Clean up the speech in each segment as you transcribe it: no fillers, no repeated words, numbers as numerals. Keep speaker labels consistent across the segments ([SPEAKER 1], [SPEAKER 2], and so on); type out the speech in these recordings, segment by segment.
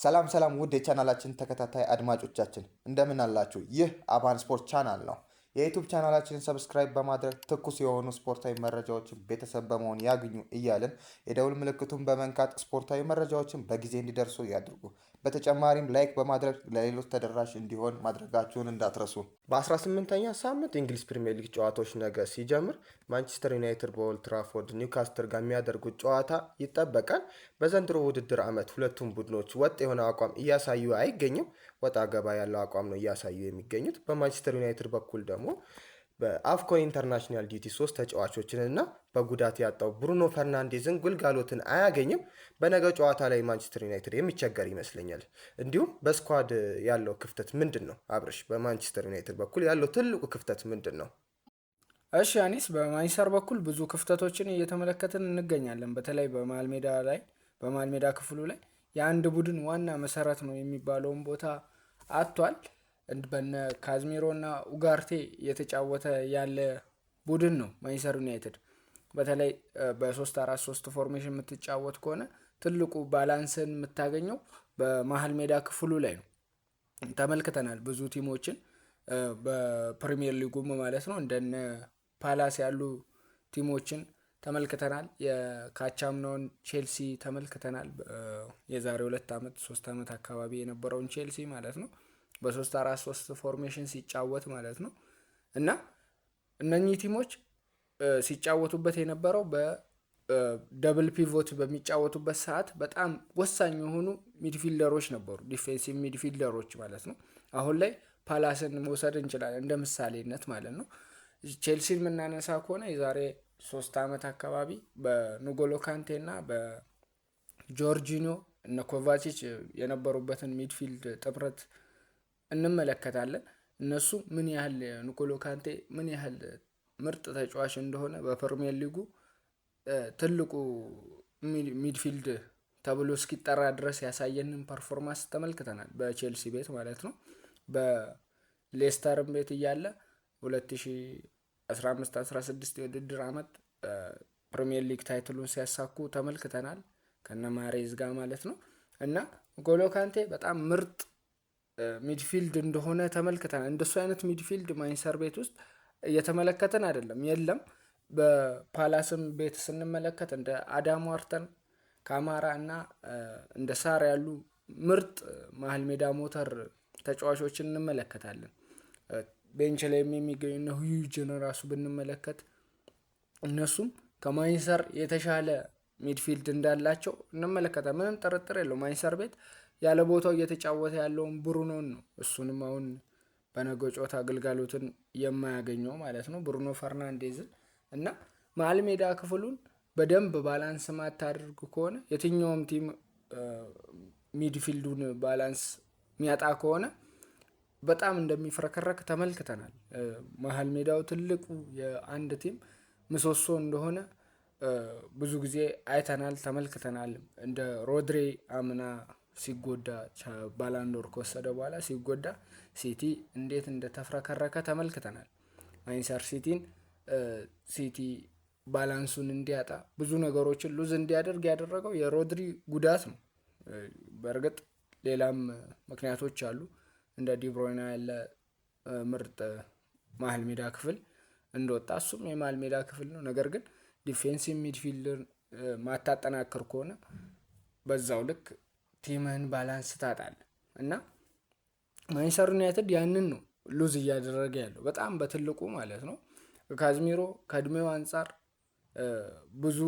[SPEAKER 1] ሰላም ሰላም ውድ የቻናላችን ተከታታይ አድማጮቻችን እንደምን አላችሁ? ይህ አባን ስፖርት ቻናል ነው። የዩቲዩብ ቻናላችንን ሰብስክራይብ በማድረግ ትኩስ የሆኑ ስፖርታዊ መረጃዎችን ቤተሰብ በመሆን ያግኙ እያልን የደውል ምልክቱን በመንካት ስፖርታዊ መረጃዎችን በጊዜ እንዲደርሱ ያድርጉ። በተጨማሪም ላይክ በማድረግ ለሌሎች ተደራሽ እንዲሆን ማድረጋችሁን እንዳትረሱ። በ18ኛ ሳምንት የእንግሊዝ ፕሪሚየር ሊግ ጨዋታዎች ነገ ሲጀምር ማንቸስተር ዩናይትድ በኦልድ ትራፎርድ ኒውካስትል ጋር የሚያደርጉት ጨዋታ ይጠበቃል። በዘንድሮ ውድድር ዓመት ሁለቱም ቡድኖች ወጥ የሆነ አቋም እያሳዩ አይገኝም። ወጣ ገባ ያለው አቋም ነው እያሳዩ የሚገኙት። በማንቸስተር ዩናይትድ በኩል ደግሞ በአፍኮን ኢንተርናሽናል ዲቲ 3 ተጫዋቾችን እና በጉዳት ያጣው ብሩኖ ፈርናንዴዝን ግልጋሎትን አያገኝም። በነገ ጨዋታ ላይ ማንቸስተር ዩናይትድ የሚቸገር ይመስለኛል። እንዲሁም በስኳድ ያለው ክፍተት ምንድን ነው? አብርሽ፣ በማንቸስተር ዩናይትድ በኩል ያለው ትልቁ ክፍተት ምንድን ነው?
[SPEAKER 2] እሺ አኒስ፣ በማንቸስተር በኩል ብዙ ክፍተቶችን እየተመለከትን እንገኛለን። በተለይ በመሃል ሜዳ ክፍሉ ላይ የአንድ ቡድን ዋና መሰረት ነው የሚባለውን ቦታ አጥቷል። በነ ካዝሚሮ እና ኡጋርቴ እየተጫወተ ያለ ቡድን ነው ማንቸስተር ዩናይትድ። በተለይ በ3-4-3 ፎርሜሽን የምትጫወት ከሆነ ትልቁ ባላንስን የምታገኘው በመሃል ሜዳ ክፍሉ ላይ ነው። ተመልክተናል ብዙ ቲሞችን በፕሪሚየር ሊጉም ማለት ነው እንደነ ፓላስ ያሉ ቲሞችን ተመልክተናል። የካቻምናውን ቼልሲ ተመልክተናል። የዛሬ 2 ዓመት 3 ዓመት አካባቢ የነበረውን ቼልሲ ማለት ነው በ3-4-3 ፎርሜሽን ሲጫወት ማለት ነው። እና እነኚህ ቲሞች ሲጫወቱበት የነበረው በደብል ፒቮት በሚጫወቱበት ሰዓት በጣም ወሳኝ የሆኑ ሚድፊልደሮች ነበሩ፣ ዲፌንሲቭ ሚድፊልደሮች ማለት ነው። አሁን ላይ ፓላስን መውሰድ እንችላለን እንደ ምሳሌነት ማለት ነው። ቼልሲን የምናነሳ ከሆነ የዛሬ 3 ዓመት አካባቢ በኑጎሎ ካንቴ እና በጆርጂኒዮ እነ ኮቫቺች የነበሩበትን ሚድፊልድ ጥምረት እንመለከታለን። እነሱ ምን ያህል ኒኮሎ ካንቴ ምን ያህል ምርጥ ተጫዋች እንደሆነ በፕሪሚየር ሊጉ ትልቁ ሚድፊልድ ተብሎ እስኪጠራ ድረስ ያሳየንን ፐርፎርማንስ ተመልክተናል፣ በቼልሲ ቤት ማለት ነው። በሌስተርም ቤት እያለ 2015-16 የውድድር ዓመት ፕሪሚየር ሊግ ታይትሉን ሲያሳኩ ተመልክተናል ከነ ማሬዝ ጋር ማለት ነው። እና ኒኮሎ ካንቴ በጣም ምርጥ ሚድፊልድ እንደሆነ ተመልክተናል። እንደሱ አይነት ሚድፊልድ ማንቸስተር ቤት ውስጥ እየተመለከተን አይደለም፣ የለም። በፓላስም ቤት ስንመለከት እንደ አዳም ዋርተን፣ ካማራ እና እንደ ሳር ያሉ ምርጥ መሀል ሜዳ ሞተር ተጫዋቾችን እንመለከታለን። ቤንች ላይ የሚገኙ እነ ሁይጅን ራሱ ብንመለከት እነሱም ከማንቸስተር የተሻለ ሚድፊልድ እንዳላቸው እንመለከታለን። ምንም ጥርጥር የለው ማንቸስተር ቤት ያለ ቦታው እየተጫወተ ያለውን ብሩኖን ነው። እሱንም አሁን በነገ ጨዋታ አገልጋሎትን የማያገኘው ማለት ነው ብሩኖ ፈርናንዴዝን። እና መሀል ሜዳ ክፍሉን በደንብ ባላንስ ማታደርጉ ከሆነ የትኛውም ቲም ሚድፊልዱን ባላንስ የሚያጣ ከሆነ በጣም እንደሚፍረከረክ ተመልክተናል። መሀል ሜዳው ትልቁ የአንድ ቲም ምሰሶ እንደሆነ ብዙ ጊዜ አይተናል፣ ተመልክተናል። እንደ ሮድሪ አምና ሲጎዳ ባላንዶር ከወሰደ በኋላ ሲጎዳ ሲቲ እንዴት እንደተፍረከረከ ተመልክተናል። ማንቸስተር ሲቲ ባላንሱን እንዲያጣ ብዙ ነገሮችን ሉዝ እንዲያደርግ ያደረገው የሮድሪ ጉዳት ነው። በእርግጥ ሌላም ምክንያቶች አሉ። እንደ ዲብሮይና ያለ ምርጥ መሀል ሜዳ ክፍል እንደወጣ እሱም የመሀል ሜዳ ክፍል ነው። ነገር ግን ዲፌንሲቭ ሚድፊልደር ማታጠናክር ከሆነ በዛው ልክ ቲምህን ባላንስ ታጣል። እና ማንቸስተር ዩናይትድ ያንን ነው ሉዝ እያደረገ ያለው በጣም በትልቁ ማለት ነው። ካዝሚሮ ከእድሜው አንጻር ብዙ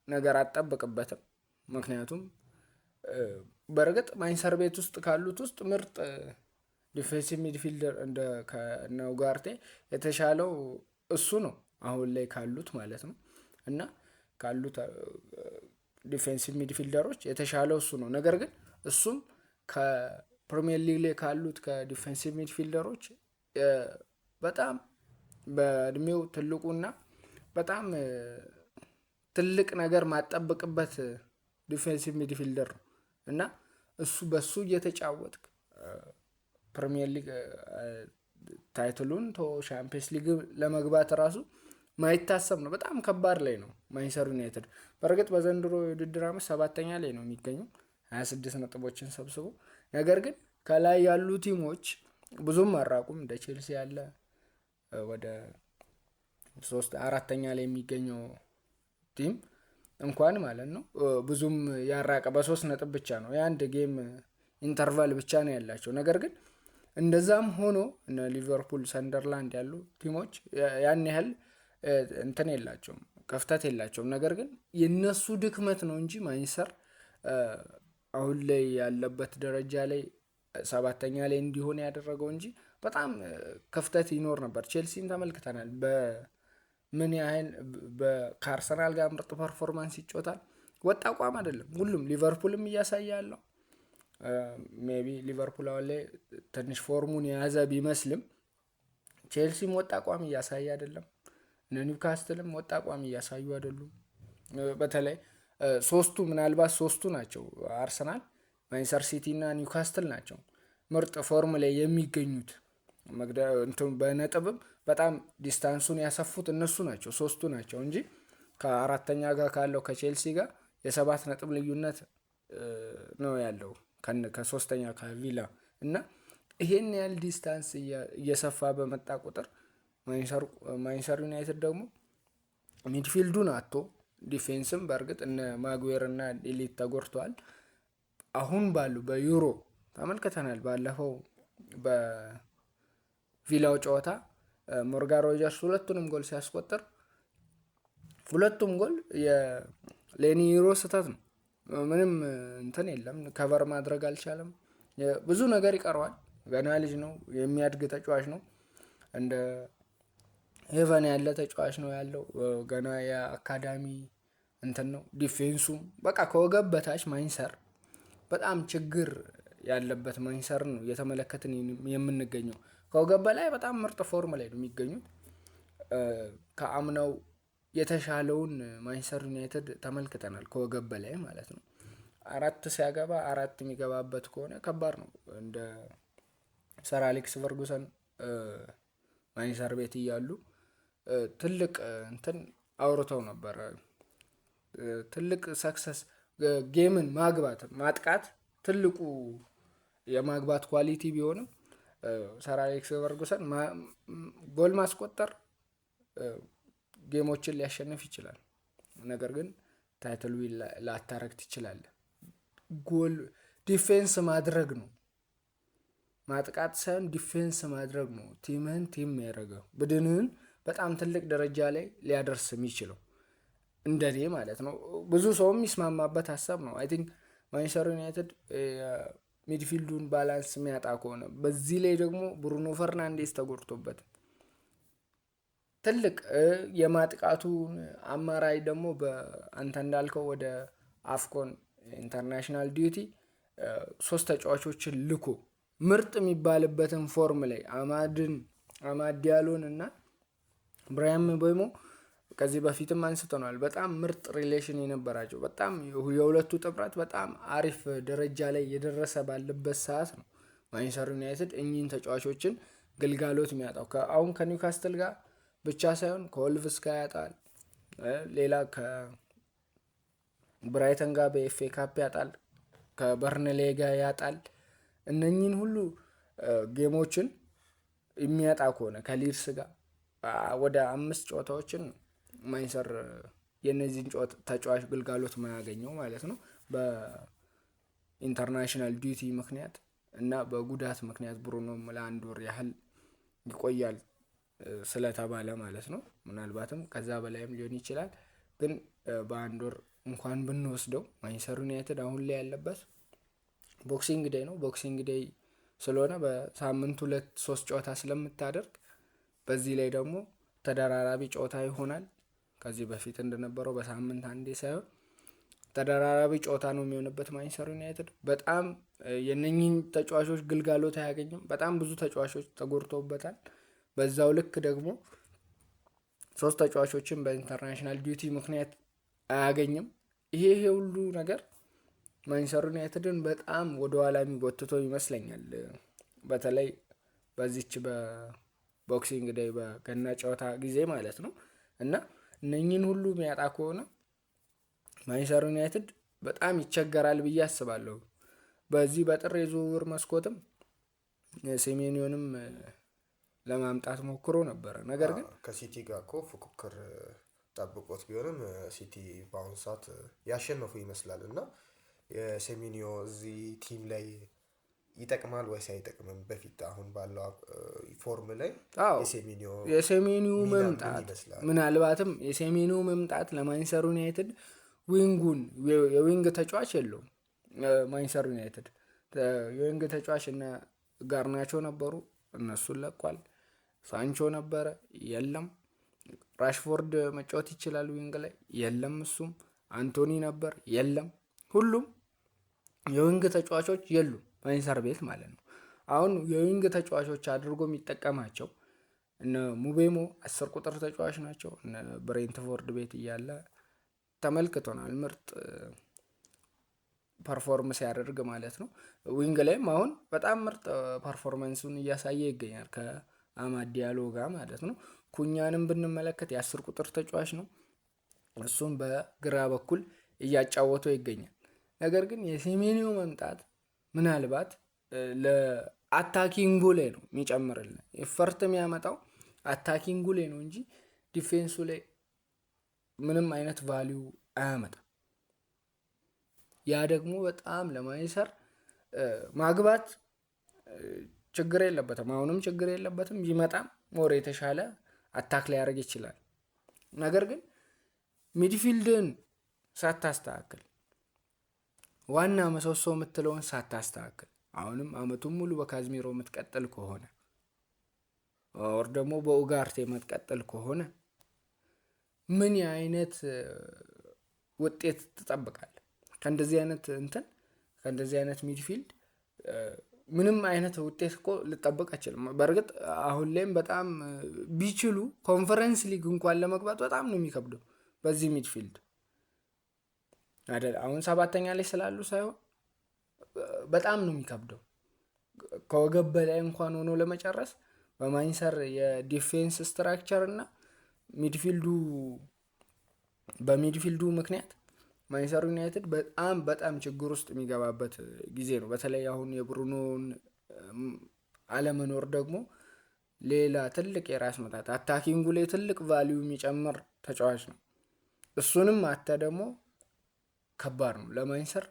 [SPEAKER 2] ነገር አጠብቅበትም። ምክንያቱም በእርግጥ ማንቸስተር ቤት ውስጥ ካሉት ውስጥ ምርጥ ዲፌንሲቭ ሚድፊልደር እንደ ኡጋርቴ የተሻለው እሱ ነው አሁን ላይ ካሉት ማለት ነው። እና ካሉት ዲፌንሲቭ ሚድፊልደሮች የተሻለው እሱ ነው። ነገር ግን እሱም ከፕሪሚየር ሊግ ላይ ካሉት ከዲፌንሲቭ ሚድፊልደሮች በጣም በእድሜው ትልቁና በጣም ትልቅ ነገር ማጠብቅበት ዲፌንሲቭ ሚድፊልደር ነው። እና እሱ በሱ እየተጫወትክ ፕሪሚየር ሊግ ታይትሉን ሻምፒየንስ ሊግ ለመግባት ራሱ ማይታሰብ ነው። በጣም ከባድ ላይ ነው ማንቸስተር ዩናይትድ። በእርግጥ በዘንድሮ የውድድር ዓመት 7ኛ ላይ ነው የሚገኘው 26 ነጥቦችን ሰብስቦ። ነገር ግን ከላይ ያሉ ቲሞች ብዙም አራቁም። እንደ ቼልሲ ያለ ወደ 4ኛ ላይ የሚገኘው ቲም እንኳን ማለት ነው ብዙም ያራቀ በ3 ነጥብ ብቻ ነው፣ የአንድ ጌም ኢንተርቫል ብቻ ነው ያላቸው። ነገር ግን እንደዛም ሆኖ እነ ሊቨርፑል፣ ሰንደርላንድ ያሉ ቲሞች ያን ያህል እንትን የላቸውም፣ ከፍተት የላቸውም። ነገር ግን የነሱ ድክመት ነው እንጂ ማንችስተር አሁን ላይ ያለበት ደረጃ ላይ 7ኛ ላይ እንዲሆን ያደረገው እንጂ በጣም ከፍተት ይኖር ነበር። ቼልሲን ተመልክተናል። በምን ያህል ከአርሰናል ጋር ምርጥ ፐርፎርማንስ ይጮታል። ወጥ አቋም አይደለም ሁሉም። ሊቨርፑልም እያሳየ ያለው ሜቢ ሊቨርፑል አሁን ላይ ትንሽ ፎርሙን የያዘ ቢመስልም ቼልሲም ወጥ አቋም እያሳየ አይደለም። ኒውካስትልም ወጥ አቋም እያሳዩ አይደሉም። በተለይ ምናልባት ሶስቱ ናቸው፣ አርሰናል፣ ማንቸስተር ሲቲ እና ኒውካስትል ናቸው ምርጥ ፎርም ላይ የሚገኙት። በነጥብም በጣም ዲስታንሱን ያሰፉት እነሱ ናቸው፣ ሶስቱ ናቸው እንጂ ከ4ኛ ጋር ካለው ከቼልሲ ጋር የ7 ነጥብ ልዩነት ነው ያለው ከ3ኛ ከቪላ እና ይሄን ያህል ዲስታንስ እየሰፋ በመጣ ቁጥር ማንቸስተር ዩናይትድ ደግሞ ሚድፊልዱን አቶ ዲፌንስም በእርግጥ እነ ማጉዌር እና ዲሊት ተጎድተዋል። አሁን ባሉ በዩሮ ተመልክተናል። ባለፈው በቪላው ጨዋታ ሞርጋን ሮጀርስ ሁለቱንም ጎል ሲያስቆጥር ሁለቱም ጎል የሌኒ ዩሮ ስህተት ነው። ምንም እንትን የለም፣ ከቨር ማድረግ አልቻለም። ብዙ ነገር ይቀረዋል። ገና ልጅ ነው፣ የሚያድግ ተጫዋች ነው። እንደ ሄቨን ያለ ተጫዋች ነው ያለው። ገና የአካዳሚ እንትን ነው። ዲፌንሱም በቃ ከወገብ በታች ማንችስተር በጣም ችግር ያለበት ማንችስተር ነው እየተመለከትን የምንገኘው። ከወገብ በላይ በጣም ምርጥ ፎርም ላይ ነው የሚገኙት። ከአምናው የተሻለውን ማንችስተር ዩናይትድ ተመልክተናል፣ ከወገብ በላይ ማለት ነው። 4 ሲያገባ 4 የሚገባበት ከሆነ ከባድ ነው። እንደ ሰር አሌክስ ፈርጉሰን ማንችስተር ቤት እያሉ ትልቅ እንትን አውርተው ነበር። ትልቅ ሰክሰስ ጌምን ማጥቃት ትልቁ የማግባት ኳሊቲ ቢሆንም ሰር አሌክስ ፈርጉሰን ጎል ማስቆጠር ጌሞችን ሊያሸንፍ ይችላል። ነገር ግን ታይትል ዊን ላታረግ ትችላለህ። ጎል ዲፌንስ ማድረግ ነው፣ ማጥቃት ሳይሆን ዲፌንስ ማድረግ ነው ቲምህን ቲም ያደረገው ቡድንህን በጣም ትልቅ ደረጃ ላይ ሊያደርስ የሚችለው እንደኔ ማለት ነው። ብዙ ሰውም የሚስማማበት ሀሳብ ነው። አይ ቲንክ ማንችስተር ዩናይትድ ሚድፊልዱን ባላንስ የሚያጣ ከሆነ በዚህ ላይ ደግሞ ብሩኖ ፈርናንዴስ ተጎድቶበት ትልቅ የማጥቃቱን አማራጭ ደግሞ በአንተ እንዳልከው ወደ አፍኮን ኢንተርናሽናል ዲዩቲ 3 ተጫዋቾችን ልኮ ምርጥ የሚባልበትን ፎርም ላይ አማድ ዲያሎን እና ብራያን ምቤሞ ከዚህ በፊትም አንስተናል። በጣም ምርጥ ሪሌሽን የነበራቸው በጣም የሁለቱ ጥምረት በጣም አሪፍ ደረጃ ላይ የደረሰ ባለበት ሰዓት ነው ማንችስተር ዩናይትድ እኚህን ተጫዋቾችን ግልጋሎት የሚያጣው። አሁን ከኒውካስትል ጋር ብቻ ሳይሆን ከወልቭስ ጋር ያጣል፣ ሌላ ከብራይተን ጋር በኤፍኤ ካፕ ያጣል፣ ከበርንሌ ጋር ያጣል። እነኚህን ሁሉ ጌሞችን የሚያጣ ከሆነ ከሊድስ ጋር ወደ 5 ጨዋታዎችን ማንችስተር የነዚህን ተጫዋች ግልጋሎት ማያገኘው ማለት ነው። በኢንተርናሽናል ዲዩቲ ምክንያት እና በጉዳት ምክንያት ብሩኖም ለ1 ወር ያህል ይቆያል ስለተባለ ማለት ነው። ምናልባትም ከዛ በላይም ሊሆን ይችላል። ግን በ1 ወር እንኳን ብንወስደው ማንችስተር ዩናይትድ አሁን ላይ ያለበት ቦክሲንግ ዴይ ነው። ቦክሲንግ ዴይ ስለሆነ በሳምንት 2-3 ጨዋታ ስለምታደርግ በዚህ ላይ ደግሞ ተደራራቢ ጨዋታ ይሆናል። ከዚህ በፊት እንደነበረው በሳምንት አንዴ ሳይሆን ተደራራቢ ጨዋታ ነው የሚሆንበት። ማንችስተር ዩናይትድ በጣም የነኚህን ተጫዋቾች ግልጋሎት አያገኝም። በጣም ብዙ ተጫዋቾች ተጎድተውበታል። በዛው ልክ ደግሞ 3 ተጫዋቾችን በኢንተርናሽናል ዲዩቲ ምክንያት አያገኝም። ይሄ ሁሉ ነገር ማንችስተር ዩናይትድን በጣም ወደኋላ የሚጎትተው ይመስለኛል። በተለይ በዚች በቦክሲንግ ዴይ በገና ጨዋታ ጊዜ ማለት ነው። እና እነኚህን ሁሉ የሚያጣ ከሆነ ማንችስተር ዩናይትድ በጣም ይቸገራል ብዬ አስባለሁ። በዚህ በጥር የዝውውር መስኮትም ሴሜኒዮንም ለማምጣት ሞክሮ ነበረ። ነገር ግን
[SPEAKER 1] ከሲቲ ጋር እኮ ፉክክር ጠብቆት ቢሆንም ሲቲ በአሁኑ ሰዓት ያሸነፉ ይመስላል እና የሴሜኒዮ እዚህ ቲም ላይ ይጠቅማል ወይስ አይጠቅምም? በፊት አሁን ባለው ፎርም ላይ
[SPEAKER 2] የሴሜኒዮ መምጣት ምናልባትም የሴሜኒዮ መምጣት ለማንቸስተር ዩናይትድ የዊንግ ተጫዋች የለውም። ማንቸስተር ዩናይትድ የዊንግ ተጫዋች እና ጋርናቾ ነበሩ፣ እነሱን ለቋል። ሳንቾ ነበረ፣ የለም። ራሽፎርድ መጫወት ይችላል ዊንግ ላይ፣ የለም እሱም። አንቶኒ ነበር፣ የለም። ሁሉም የዊንግ ተጫዋቾች የሉም ማንቸስተር ቤት ማለት ነው። አሁን የዊንግ ተጫዋቾች አድርጎ የሚጠቀማቸው እነ ሙቤሞ 10 ቁጥር ተጫዋች ናቸው። እነ ብሬንትፎርድ ቤት እያለ ተመልክቶናል፣ ምርጥ ፐርፎርም ሲያደርግ ማለት ነው። ዊንግ ላይም አሁን በጣም ምርጥ ፐርፎርማንሱን እያሳየ ይገኛል ከአማድ ዲያሎ ጋር ማለት ነው። ኩኛንም ብንመለከት የ10 ቁጥር ተጫዋች ነው። እሱም በግራ በኩል እያጫወተው ይገኛል። ነገር ግን የሴሜኒዮ መምጣት ምናልባት ለአታኪንጉ ላይ ነው የሚጨምርልን። ኤፈርት የሚያመጣው አታኪንጉ ላይ ነው እንጂ ዲፌንሱ ላይ ምንም አይነት ቫሊዩ አያመጣም። ያ ደግሞ በጣም ለማንቸስተር ማግባት ችግር የለበትም፣ አሁንም ችግር የለበትም። ቢመጣም ሞር የተሻለ አታክ ሊያደርግ ይችላል። ነገር ግን ሚድፊልድን ሳታስተካክል ዋና መሰሶ የምትለውን ሳታስተካክል አሁንም አመቱን ሙሉ በካዝሚሮ የምትቀጥል ከሆነ ወር ደግሞ በኡጋርቴ የምትቀጥል ከሆነ ምን አይነት ውጤት ትጠብቃለህ? ከእንደዚህ አይነት ሚድፊልድ ምንም አይነት ውጤት እኮ ልጠብቅ አይችልም። በእርግጥ አሁን ላይም በጣም ቢችሉ ኮንፈረንስ ሊግ እንኳን ለመግባት በጣም ነው የሚከብደው በዚህ ሚድፊልድ አይደል? አሁን 7ኛ ላይ ስላሉ ሳይሆን በጣም ነው የሚከብደው። ከወገብ በላይ እንኳን ሆኖ ለመጨረስ በማንቸስተር የዲፌንስ ስትራክቸር እና በሚድፊልዱ ምክንያት ማንቸስተር ዩናይትድ በጣም ችግር ውስጥ የሚገባበት ጊዜ ነው። በተለይ አሁን የብሩኖን አለመኖር ደግሞ ሌላ ትልቅ የራስ መታት፣ አታኪንጉ ላይ ትልቅ ቫሊዩ የሚጨምር ተጫዋች ነው። እሱንም አተ ደግሞ ከባድ ነው ለማንቸስተር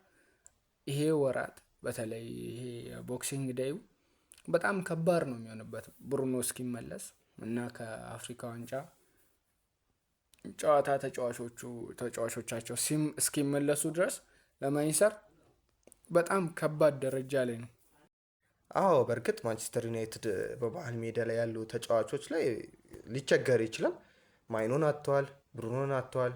[SPEAKER 2] ይሄ ወራት፣ በተለይ ይሄ ቦክሲንግ ዳዩ በጣም ከባድ ነው የሚሆንበት ብሩኖ እስኪመለስ እና ከአፍሪካ ዋንጫ ጨዋታ ተጫዋቾቻቸው እስኪመለሱ ድረስ ለማንቸስተር በጣም ከባድ ደረጃ ላይ ነው።
[SPEAKER 1] አዎ በእርግጥ ማንቸስተር ዩናይትድ በመሀል ሜዳ ላይ ያሉ ተጫዋቾች ላይ ሊቸገር ይችላል። ማይኖን አጥተዋል፣ ብሩኖን አጥተዋል።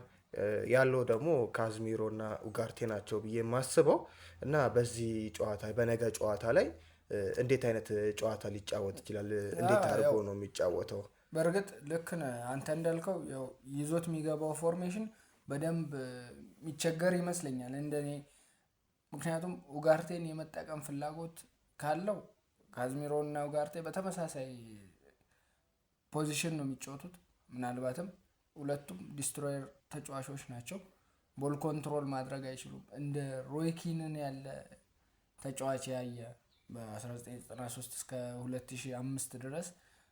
[SPEAKER 1] ያለው ደግሞ ካዝሚሮ እና ኡጋርቴ ናቸው ብዬ የማስበው እና በዚህ ጨዋታ በነገ ጨዋታ ላይ እንዴት አይነት ጨዋታ ሊጫወት ይችላል? እንዴት አድርጎ ነው የሚጫወተው?
[SPEAKER 2] በእርግጥ ልክ ነህ አንተ እንዳልከው፣ ያው ይዞት የሚገባው ፎርሜሽን በደንብ የሚቸገር ይመስለኛል እንደኔ። ምክንያቱም ኡጋርቴን የመጠቀም ፍላጎት ካለው ካዝሚሮ እና ኡጋርቴ በተመሳሳይ ፖዚሽን ነው የሚጫወቱት። ምናልባትም ሁለቱም ዲስትሮየር ተጫዋቾች ናቸው። ቦል ኮንትሮል ማድረግ አይችሉም። እንደ ሮይኪንን ያለ ተጫዋች ያየ በ1993 እስከ 2005 ድረስ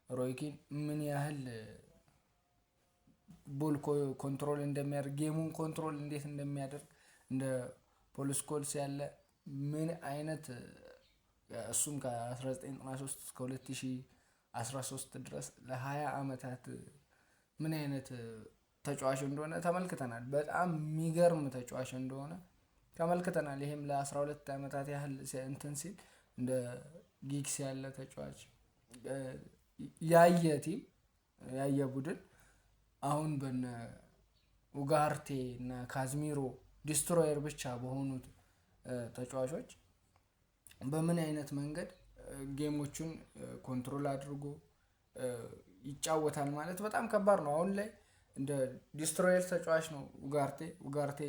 [SPEAKER 2] ሮይኪን ምን ያህል ቦል ኮንትሮል እንደሚያደርግ፣ ጌሙን ኮንትሮል እንዴት እንደሚያደርግ፣ እንደ ፖል ስኮልስ ያለ ምን አይነት እሱም ከ1993 እስከ 2013 ድረስ ለ20 ዓመታት ምን አይነት ተጫዋች እንደሆነ ተመልክተናል። በጣም የሚገርም ተጫዋች እንደሆነ ተመልክተናል። ይሄም ለ12 ዓመታት ያህል እንትን ሲል እንደ ጊግስ ያለ ተጫዋች ያየ ቡድን አሁን በነ ኡጋርቴ እና ካዝሚሮ ዲስትሮየር ብቻ በሆኑት ተጫዋቾች በምን አይነት መንገድ ጌሞቹን ኮንትሮል አድርጎ ይጫወታል ማለት በጣም ከባድ ነው። አሁን ላይ እንደ ዲስትሮየር ተጫዋች ነው ኡጋርቴ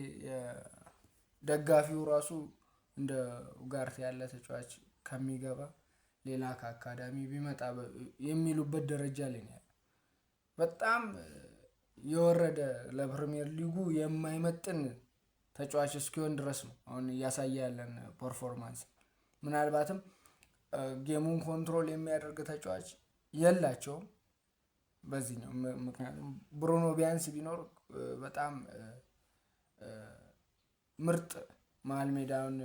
[SPEAKER 2] ደጋፊው ራሱ እንደ ኡጋርቴ ያለ ተጫዋች ከሚገባ ሌላ ከአካዳሚ ቢመጣ የሚሉበት ደረጃ ላይ ነው። በጣም የወረደ ለፕሪሚየር ሊጉ የማይመጥን ተጫዋች እስኪሆን ድረስ ነው አሁን እያሳየ ያለን ፐርፎርማንስ። ምናልባትም ጌሙን ኮንትሮል የሚያደርግ ተጫዋች የላቸውም በዚህኛው። ምክንያቱም ብሩኖ ቢያንስ ቢኖር በጣም ምርጥ መሀል ሜዳውን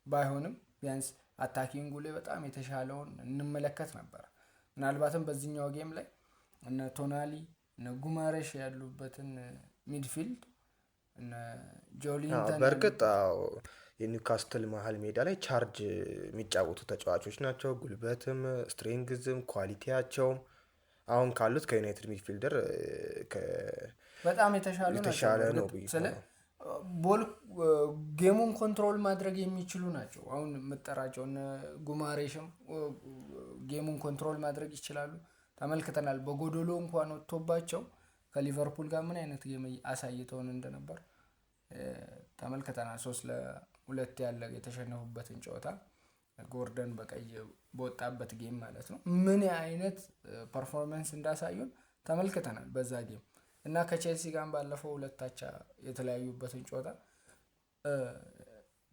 [SPEAKER 2] ባይሆንም ቢያንስ አታኪንጉ ላይ በጣም የተሻለውን እንመለከት ነበር። ምናልባትም በዚህኛው ጌም ላይ እነ ቶናሊ እነ ጉማሬሽ ያሉበትን ሚድፊልድ እነ ጆሊንተን
[SPEAKER 1] በእርግጥ የኒውካስትል መሀል ሜዳ ላይ ቻርጅ የሚጫወቱ ተጫዋቾች ናቸው። ጉልበትም ስትሬንግዝም ኳሊቲያቸውም አሁን ካሉት ከዩናይትድ ሚድፊልደር
[SPEAKER 2] በጣም የተሻለ ነው። ስለ ቦል ጌሙን ኮንትሮል ማድረግ የሚችሉ ናቸው። አሁን የምጠራቸው እነ ጉማሬሽም ጌሙን ኮንትሮል ማድረግ ይችላሉ። ተመልክተናል። በጎዶሎ እንኳን ወጥቶባቸው ከሊቨርፑል ጋር ምን አይነት ጌም አሳይተውን እንደነበር ተመልክተናል። 3-2 ያለ የተሸነፉበትን ጨዋታ ጎርደን በቀይ በወጣበት ጌም ማለት ነው። ምን አይነት ፐርፎርማንስ እንዳሳዩን ተመልክተናል በዛ ጌም እና ከቼልሲ ጋር ባለፈው 2-2 የተለያዩበትን ጨዋታ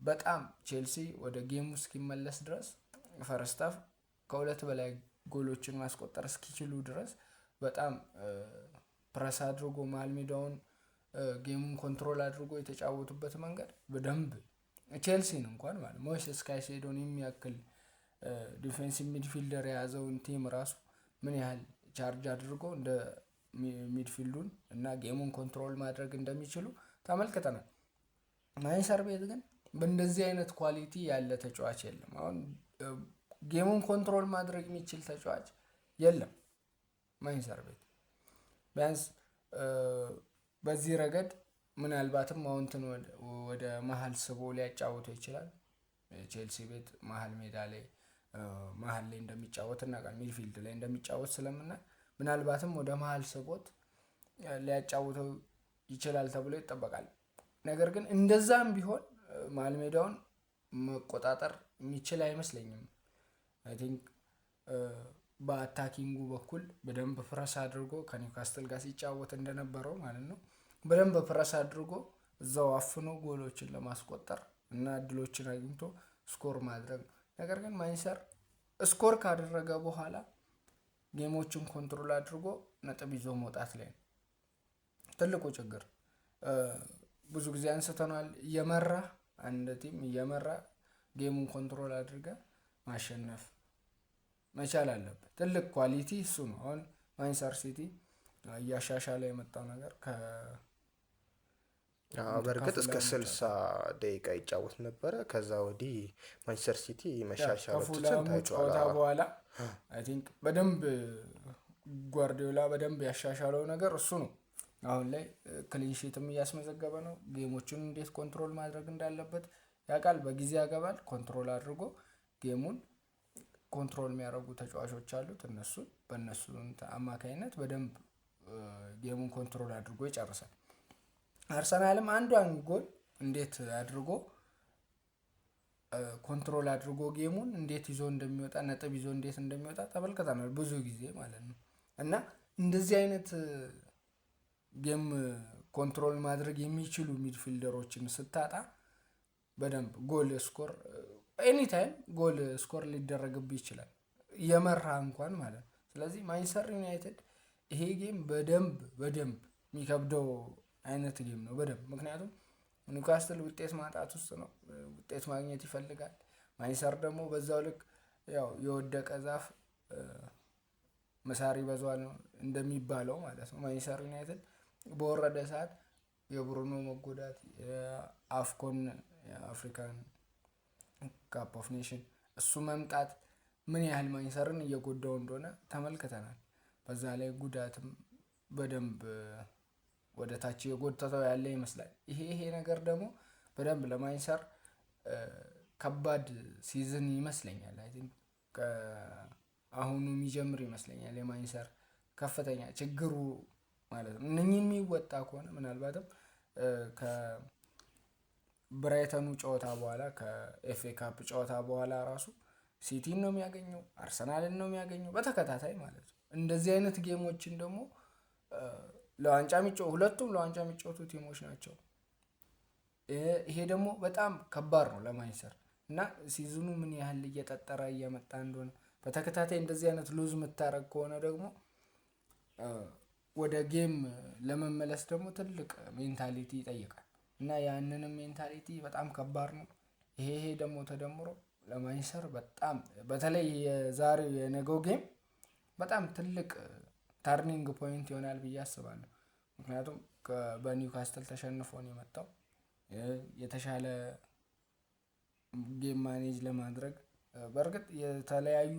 [SPEAKER 2] በጣም ቼልሲ ወደ ጌሙ እስኪመለስ ድረስ ፈርስት ሃፍ ከ2 በላይ ጎሎችን ማስቆጠር እስኪችሉ ድረስ በጣም ፕረስ አድርጎ መሀል ሜዳውን ጌሙን ኮንትሮል አድርጎ የተጫወቱበት መንገድ በደንብ ቼልሲን እንኳን ማለት ሞይሴስ ካይሴዶን የሚያክል ዲፌንሲቭ ሚድፊልደር የያዘውን ቲም ራሱ ምን ያህል ቻርጅ አድርጎ እንደ ሚድፊልዱን እና ጌሙን ኮንትሮል ማድረግ እንደሚችሉ ተመልክተናል። ማንቸስተር ቤት ግን በእንደዚህ አይነት ኳሊቲ ያለ ተጫዋች የለም። አሁን ጌሙን ኮንትሮል ማድረግ የሚችል ተጫዋች የለም ማንቸስተር ቤት። ቢያንስ በዚህ ረገድ ምናልባትም ማውንትን ወደ መሀል ስቦ ሊያጫውተው ይችላል። ቼልሲ ቤት መሀል ሜዳ ላይ መሀል ላይ እንደሚጫወት እናውቃለን። ሚድፊልድ ላይ እንደሚጫወት ስለምናል ምናልባትም ወደ መሀል ስቦት ሊያጫውተው ይችላል ተብሎ ይጠበቃል። ነገር ግን እንደዛም ቢሆን መሀል ሜዳውን መቆጣጠር የሚችል አይመስለኝም። አይ ቲንክ በአታኪንጉ በኩል በደንብ ፕረስ አድርጎ ከኒውካስትል ጋር ሲጫወት እንደነበረው ማለት ነው በደንብ ፕረስ አድርጎ እዛው አፍኖ ጎሎችን ለማስቆጠር እና እድሎችን አግኝቶ ስኮር ማድረግ። ነገር ግን ማንቸስተር ስኮር ካደረገ በኋላ ጌሞችን ኮንትሮል አድርጎ ነጥብ ይዞ መውጣት ላይ ነው ትልቁ ችግር። ብዙ ጊዜ አንስተናል። እየመራ አንድ ቲም እየመራ ጌሙን ኮንትሮል አድርገ ማሸነፍ መቻል አለበት። ትልቅ ኳሊቲ እሱ ነው። አሁን ማንቸስተር ሲቲ እያሻሻለ የመጣው ነገር
[SPEAKER 1] በእርግጥ እስከ 60 ደቂቃ ይጫወት ነበረ። ከዛ ወዲህ ማንቸስተር ሲቲ መሻሻሎችን ታይቷል።
[SPEAKER 2] በኋላ አይ ቲንክ በደንብ ጓርዲዮላ በደንብ ያሻሻለው ነገር እሱ ነው። አሁን ላይ ክሊንሺትም እያስመዘገበ ነው። ጌሞችን እንዴት ኮንትሮል ማድረግ እንዳለበት ያውቃል። በጊዜ ያገባል። ኮንትሮል አድርጎ ጌሙን ኮንትሮል የሚያደርጉ ተጫዋቾች አሉት። በእነሱ አማካኝነት በደንብ ጌሙን ኮንትሮል አድርጎ ይጨርሳል። አርሰናልም አንዷን ጎል እንዴት አድርጎ ኮንትሮል አድርጎ ጌሙን እንዴት ይዞ እንደሚወጣ ነጥብ ይዞ እንዴት እንደሚወጣ ተመልክተናል ብዙ ጊዜ ማለት ነው። እና እንደዚህ አይነት ጌም ኮንትሮል ማድረግ የሚችሉ ሚድፊልደሮችን ስታጣ በደንብ ጎል ስኮር ኤኒታይም ጎል ስኮር ሊደረግብ ይችላል የመራ እንኳን ማለት ነው። ስለዚህ ማንቸስተር ዩናይትድ ይሄ ጌም በደንብ የሚከብደው አይነት ጌም ነው በደንብ። ምክንያቱም ኒውካስትል ውጤት ማጣት ውስጥ ነው። ውጤት ማግኘት ይፈልጋል። ማንቸስተር ደግሞ በዛው ልክ ያው የወደቀ ዛፍ መሳሪ በዟል ነው እንደሚባለው ማለት ነው። ማንቸስተር ዩናይትድ በወረደ ሰዓት የብሩኖ መጎዳት የአፍኮን የአፍሪካን ካፕ ኦፍ ኔሽን እሱ መምጣት ምን ያህል ማንቸስተርን እየጎዳው እንደሆነ ተመልክተናል። በዛ ላይ ጉዳትም በደንብ ወደ ታች የጎተተው ያለ ይመስላል። ይሄ ነገር ደግሞ በደንብ ለማንቸስተር ከባድ ሲዝን ይመስለኛል። አይ ቲንክ አሁኑ የሚጀምር ይመስለኛል የማንቸስተር ከፍተኛ ችግሩ ማለት ነው። እነኚህን የሚወጣ ከሆነ ምናልባትም ከብራይተኑ ጨዋታ በኋላ ከኤፍኤ ካፕ ጨዋታ በኋላ ራሱ ሲቲን ነው የሚያገኘው፣ አርሰናልን ነው የሚያገኘው በተከታታይ ማለት ነው። እንደዚህ አይነት ጌሞችን ደግሞ ለዋንጫ ሁለቱም ለዋንጫ የሚጫወቱ ቲሞች ናቸው። ይሄ ደግሞ በጣም ከባድ ነው ለማንቸስተር እና ሲዝኑ ምን ያህል እየጠጠረ እየመጣ እንደሆነ በተከታታይ እንደዚህ አይነት ሉዝ የምታረግ ከሆነ ደግሞ ወደ ጌም ለመመለስ ደግሞ ትልቅ ሜንታሊቲ ይጠይቃል እና ያንንም ሜንታሊቲ በጣም ከባድ ነው። ይሄ ደግሞ ተደምሮ ለማንቸስተር በጣም በተለይ የዛሬው የነገው ጌም በጣም ትልቅ ታርኒንግ ፖይንት ይሆናል ብዬ አስባለሁ። ምክንያቱም በኒውካስትል ተሸንፎ ነው የመጣው። የተሻለ ጌም ማኔጅ ለማድረግ በእርግጥ የተለያዩ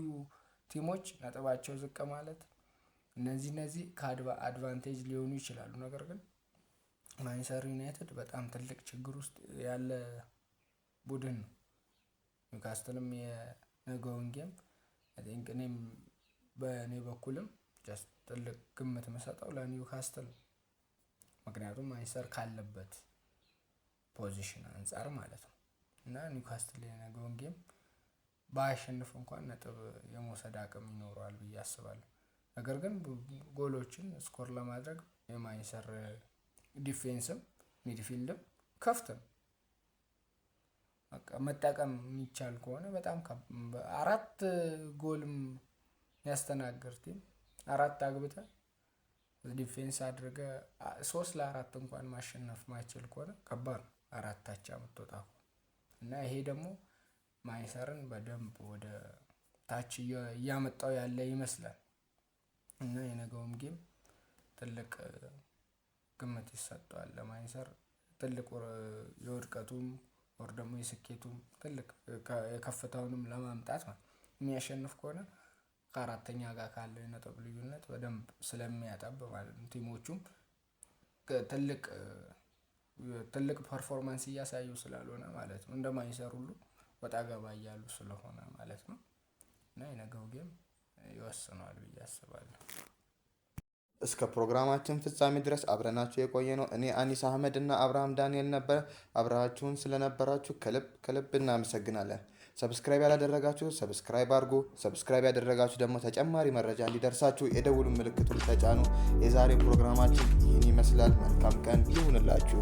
[SPEAKER 2] ቲሞች ነጥባቸው ዝቅ ማለት እነዚህ ከአድቫንቴጅ ሊሆኑ ይችላሉ። ነገር ግን ማንቸስተር ዩናይትድ በጣም ትልቅ ችግር ውስጥ ያለ ቡድን ነው። ኒውካስትልም የነገውን ጌም እኔም በእኔ በኩልም ጀስት ትልቅ ግምት የምሰጠው ለኒውካስትል ምክንያቱም ማንቸስተር ካለበት ፖዚሽን አንጻር ማለት ነው እና ኒውካስትል የነገውን ጌም ባያሸንፍ እንኳን ነጥብ የመውሰድ አቅም ይኖረዋል ብዬ አስባለሁ። ነገር ግን ጎሎችን ስኮር ለማድረግ የማንቸስተር ዲፌንስም ሚድፊልድም ከፍት ነው። በቃ መጠቀም የሚቻል ከሆነ በጣም 4 ጎልም ያስተናገር ቲም 4 አግብተህ ዲፌንስ አድርገ 3-4 እንኳን ማሸነፍ ማይችል ከሆነ ከባድ ነው 4 አቻ የምትወጣ እና ይሄ ደግሞ ማንቸስተርን በደንብ ወደ ታች እያመጣው ያለ ይመስላል እና የነገውም ጌም ትልቅ ግምት ይሰጠዋል ለማንቸስተር። ትልቅ የውድቀቱም ወር ደግሞ የስኬቱም ትልቅ የከፍታውንም ለማምጣት ማለት የሚያሸንፍ ከሆነ ከአራተኛ ጋር ካለው የነጥብ ልዩነት በደንብ ስለሚያጠብ ማለት ነው። ቲሞቹም ትልቅ ፐርፎርማንስ እያሳዩ ስላልሆነ ማለት ነው እንደ ማንቸስተር ሁሉ ወጣ ገባ እያሉ ስለሆነ ማለት ነው እና የነገው ጌም ይወስነዋል ብዬ አስባለሁ።
[SPEAKER 1] እስከ ፕሮግራማችን ፍጻሜ ድረስ አብረናችሁ የቆየ ነው እኔ አኒስ አህመድ እና አብርሃም ዳንኤል ነበር። አብራችሁን ስለነበራችሁ ከልብ እናመሰግናለን። ሰብስክራይብ ያላደረጋችሁ ሰብስክራይብ አድርጉ። ሰብስክራይብ ያደረጋችሁ ደግሞ ተጨማሪ መረጃ እንዲደርሳችሁ የደውሉን ምልክቱን ተጫኑ። የዛሬ ፕሮግራማችን ይህን ይመስላል። መልካም ቀን ይሁንላችሁ።